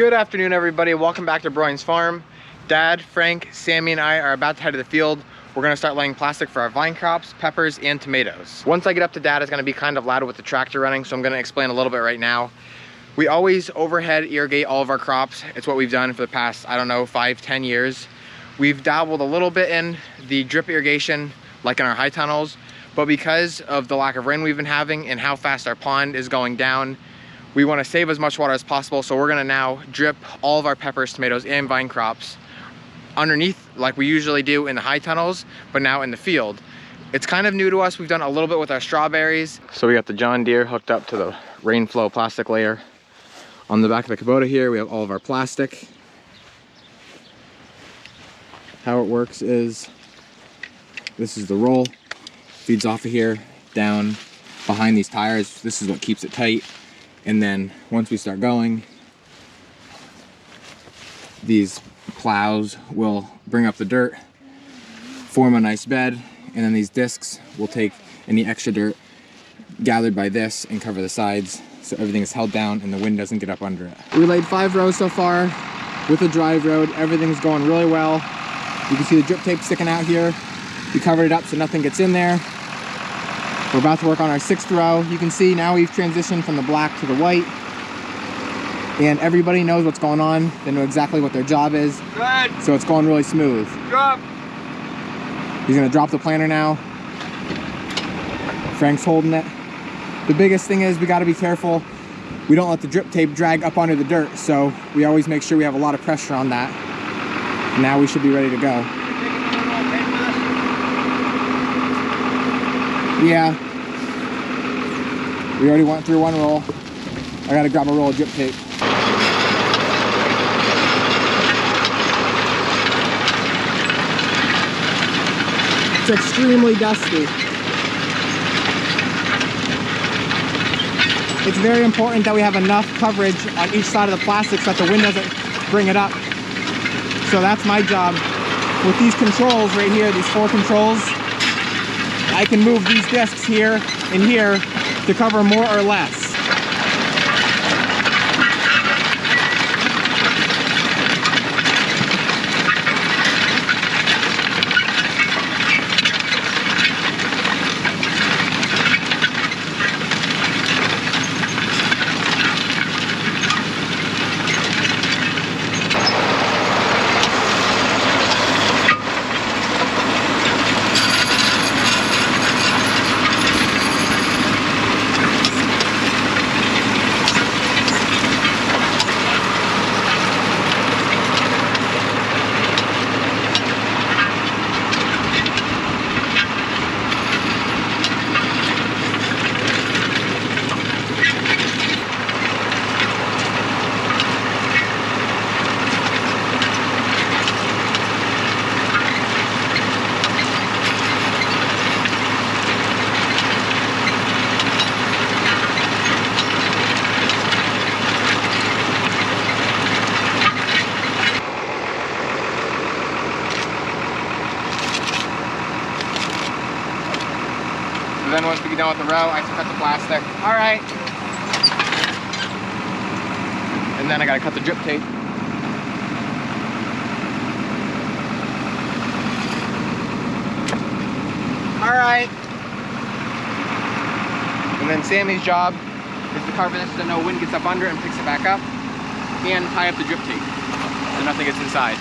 Good afternoon, everybody. Welcome back to Broyans Farm. Dad, Frank, Sammy, and I are about to head to the field. We're gonna start laying plastic for our vine crops, peppers, and tomatoes. Once I get up to Dad, it's gonna be kind of loud with the tractor running, so I'm gonna explain a little bit right now. We always overhead irrigate all of our crops. It's what we've done for the past, I don't know, 5-10 years. We've dabbled a little bit in the drip irrigation, like in our high tunnels, but because of the lack of rain we've been having and how fast our pond is going down, we want to save as much water as possible, so we're going to now drip all of our peppers, tomatoes, and vine crops underneath like we usually do in the high tunnels, but now in the field. It's kind of new to us. We've done a little bit with our strawberries. So we got the John Deere hooked up to the rain flow plastic layer. On the back of the Kubota here, we have all of our plastic. How it works is, this is the roll, feeds off of here, down behind these tires. This is what keeps it tight. And then once we start going, these plows will bring up the dirt, form a nice bed, and then these discs will take any extra dirt gathered by this and cover the sides, so everything is held down and the wind doesn't get up under it. We laid 5 rows so far with a drive road. Everything's going really well. You can see the drip tape sticking out here. We covered it up so nothing gets in there. We're about to work on our 6th row. You can see now we've transitioned from the black to the white. And everybody knows what's going on. They know exactly what their job is. Good. So it's going really smooth. Drop. He's gonna drop the planter now. Frank's holding it. The biggest thing is we gotta be careful. We don't let the drip tape drag up onto the dirt. So we always make sure we have a lot of pressure on that. Now we should be ready to go. Yeah, we already went through 1 roll. I gotta grab a roll of drip tape. It's extremely dusty. It's very important that we have enough coverage on each side of the plastic so that the wind doesn't bring it up. So that's my job. With these controls right here, these 4 controls, I can move these discs here and here to cover more or less. Then once we get done with the row, I cut the plastic. All right. And then I gotta cut the drip tape. All right. And then Sammy's job is to cover this so no wind gets up under it and picks it back up, and tie up the drip tape so nothing gets inside.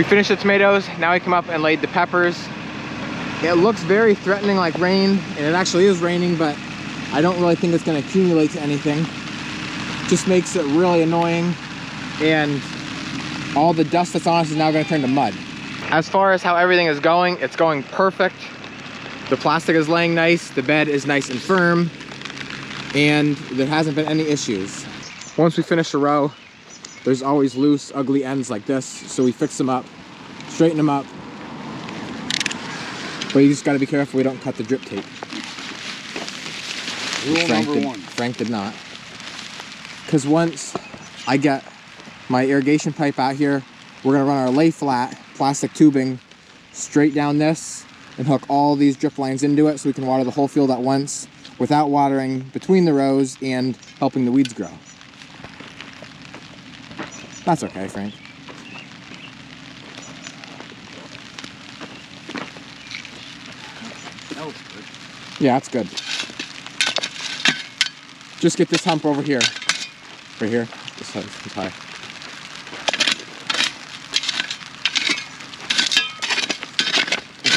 We finished the tomatoes, now we come up and laid the peppers. It looks very threatening like rain, and it actually is raining, but I don't really think it's gonna accumulate to anything. Just makes it really annoying, and all the dust that's on us is now gonna turn to mud. As far as how everything is going, it's going perfect. The plastic is laying nice, the bed is nice and firm, and there hasn't been any issues. Once we finish a row, there's always loose, ugly ends like this, so we fix them up, straighten them up. But you just gotta be careful we don't cut the drip tape. Rule number one. Frank did not. Because once I get my irrigation pipe out here, we're gonna run our lay flat plastic tubing straight down this and hook all these drip lines into it so we can water the whole field at once without watering between the rows and helping the weeds grow. That's okay, Frank. That looks good. Yeah, that's good. Just get this hump over here. Right here. This hump's high.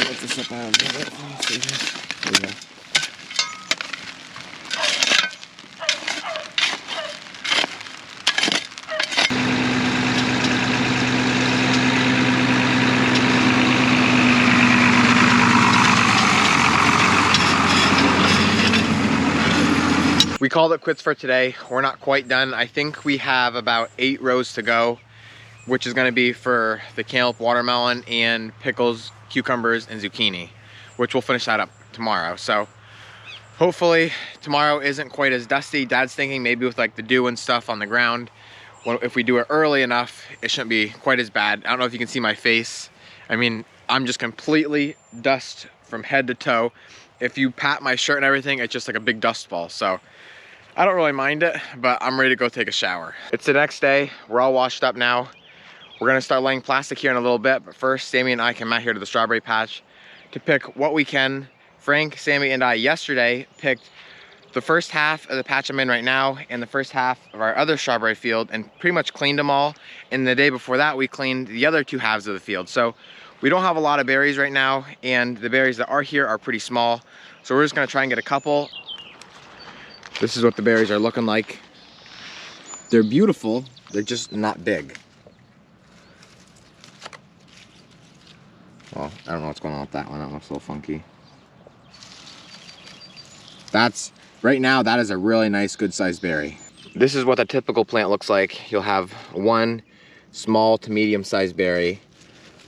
Let this up out a little bit. There you go. We called it quits for today. We're not quite done. I think we have about 8 rows to go, which is going to be for the cantaloupe, watermelon, and pickles, cucumbers, and zucchini, which we'll finish that up tomorrow. So hopefully tomorrow isn't quite as dusty. Dad's thinking maybe with like the dew and stuff on the ground, well, if we do it early enough, it shouldn't be quite as bad. I don't know if you can see my face. I mean, I'm just completely dust from head to toe. If you pat my shirt and everything, it's just like a big dust ball. So I don't really mind it, but I'm ready to go take a shower. It's the next day. We're all washed up now. We're gonna start laying plastic here in a little bit, but first, Sammy and I came out here to the strawberry patch to pick what we can. Frank, Sammy, and I yesterday picked the first half of the patch I'm in right now and the first half of our other strawberry field and pretty much cleaned them all. And the day before that, we cleaned the other 2 halves of the field. So we don't have a lot of berries right now, and the berries that are here are pretty small. So we're just gonna try and get a couple. This is what the berries are looking like. They're beautiful, they're just not big. Well, I don't know what's going on with that one. That looks a little funky. That's, right now, that is a really nice, good sized berry. This is what the typical plant looks like. You'll have one small to medium sized berry,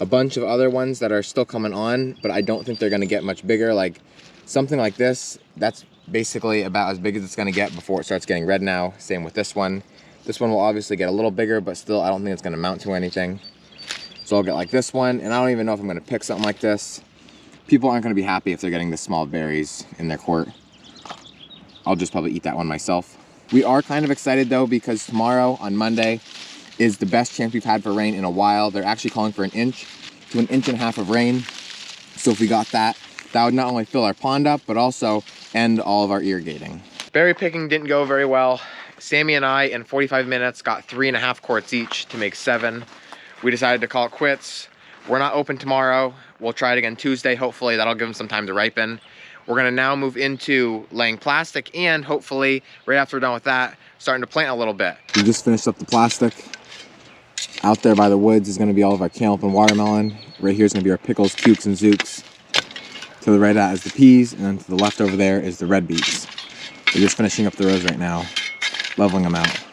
a bunch of other ones that are still coming on, but I don't think they're gonna get much bigger. Like something like this, that's basically about as big as it's gonna get before it starts getting red now. Same with this one. This one will obviously get a little bigger, but still I don't think it's gonna mount to anything. So I'll get like this one, and I don't even know if I'm gonna pick something like this. People aren't gonna be happy if they're getting this small berries in their court. I'll just probably eat that one myself. We are kind of excited though, because tomorrow on Monday is the best chance we've had for rain in a while. They're actually calling for 1 inch to 1.5 inches of rain. So if we got that, that would not only fill our pond up, but also end all of our irrigating. Berry picking didn't go very well. Sammy and I, in 45 minutes, got 3.5 quarts each to make 7. We decided to call it quits. We're not open tomorrow. We'll try it again Tuesday. Hopefully that'll give them some time to ripen. We're gonna now move into laying plastic, and hopefully, right after we're done with that, starting to plant a little bit. We just finished up the plastic. Out there by the woods is gonna be all of our cantaloupe and watermelon. Right here is gonna be our pickles, cukes, and zooks. To the right of that is the peas, and then to the left over there is the red beets. We're just finishing up the rows right now, leveling them out.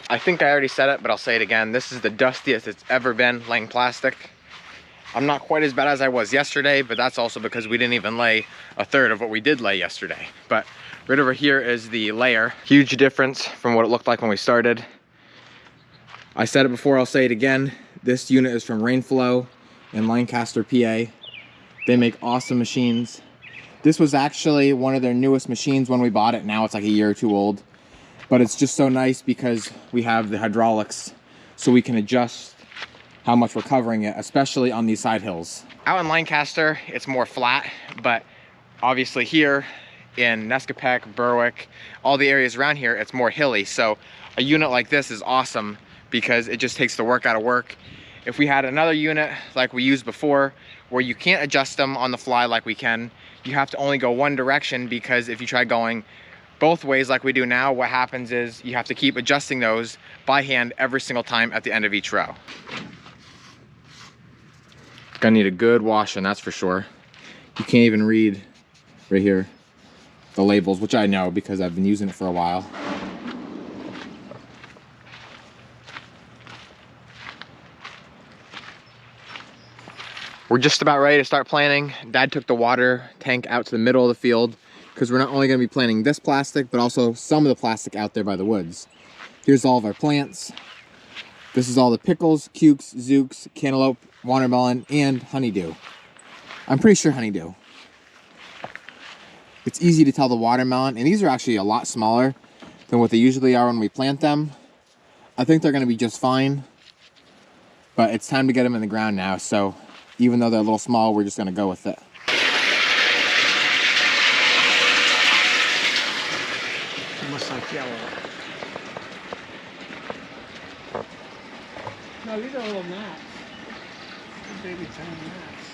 I think I already said it, but I'll say it again. This is the dustiest it's ever been laying plastic. I'm not quite as bad as I was yesterday, but that's also because we didn't even lay 1/3 of what we did lay yesterday. But right over here is the layer. Huge difference from what it looked like when we started. I said it before, I'll say it again. This unit is from Rainflow in Lancaster, PA. They make awesome machines. This was actually one of their newest machines when we bought it. Now it's like a year or 2 old. But it's just so nice because we have the hydraulics, so we can adjust how much we're covering it, especially on these side hills. Out in Lancaster, it's more flat, but obviously here in Nescapec, Berwick, all the areas around here, it's more hilly. So a unit like this is awesome because it just takes the work out of work. If we had another unit like we used before, where you can't adjust them on the fly like we can, you have to only go one direction, because if you try going both ways like we do now, what happens is you have to keep adjusting those by hand every single time at the end of each row. Gonna need a good washing, that's for sure. You can't even read right here the labels, which I know because I've been using it for a while. We're just about ready to start planting. Dad took the water tank out to the middle of the field because we're not only going to be planting this plastic, but also some of the plastic out there by the woods. Here's all of our plants. This is all the pickles, cukes, zooks, cantaloupe, watermelon, and honeydew. I'm pretty sure honeydew. It's easy to tell the watermelon, and these are actually a lot smaller than what they usually are when we plant them. I think they're going to be just fine, but it's time to get them in the ground now, so even though they're a little small, we're just going to go with it. Almost like yellow. No, these are little gnats. They're baby tiny gnats.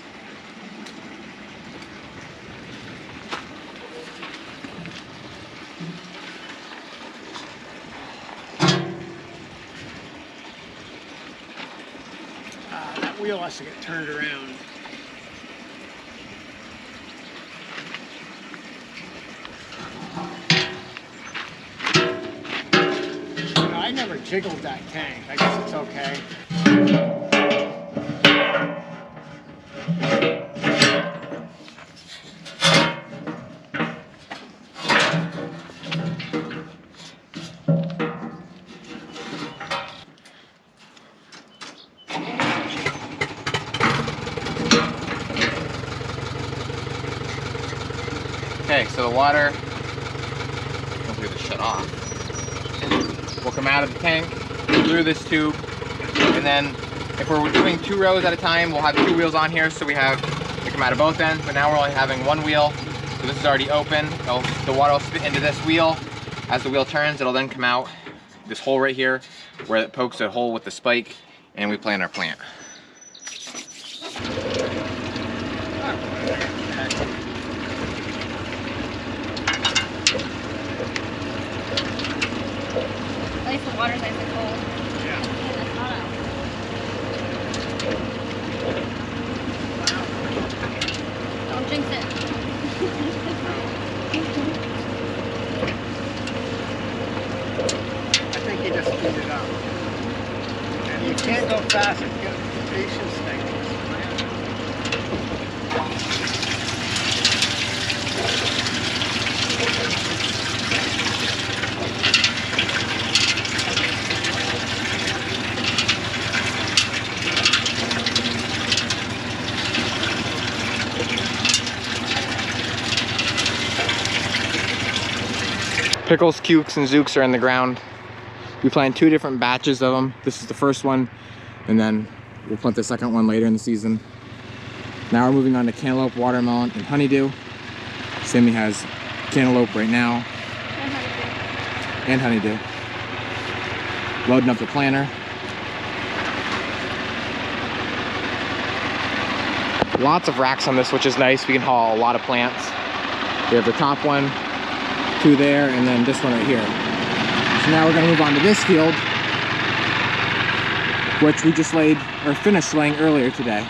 That wheel has to get turned around. I never jiggled that tank. I guess it's okay. Okay, so the water, hopefully this shut off, will come out of the tank through this tube, and then if we're doing 2 rows at a time, we'll have 2 wheels on here, so we have to come out of both ends, but now we're only having 1 wheel, so this is already open. The water will spit into this wheel. As the wheel turns, it'll then come out this hole right here, where it pokes a hole with the spike, and we plant our plant. At least the water's nice and cold. Yeah. It's hot out. Don't jinx it. I think he just speed it up. And you can't go fast if you get a patience thing. Pickles, cukes, and zooks are in the ground. We plant 2 different batches of them. This is the first one, and then we'll plant the second one later in the season. Now we're moving on to cantaloupe, watermelon, and honeydew. Sammy has cantaloupe right now. And honeydew. Loading up the planter. Lots of racks on this, which is nice. We can haul a lot of plants. We have the top one, 2 there, and then this one right here. So now we're gonna move on to this field, which we just laid, or finished laying earlier today.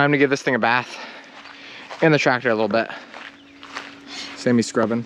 Time to give this thing a bath and the tractor a little bit. Sammy's scrubbing.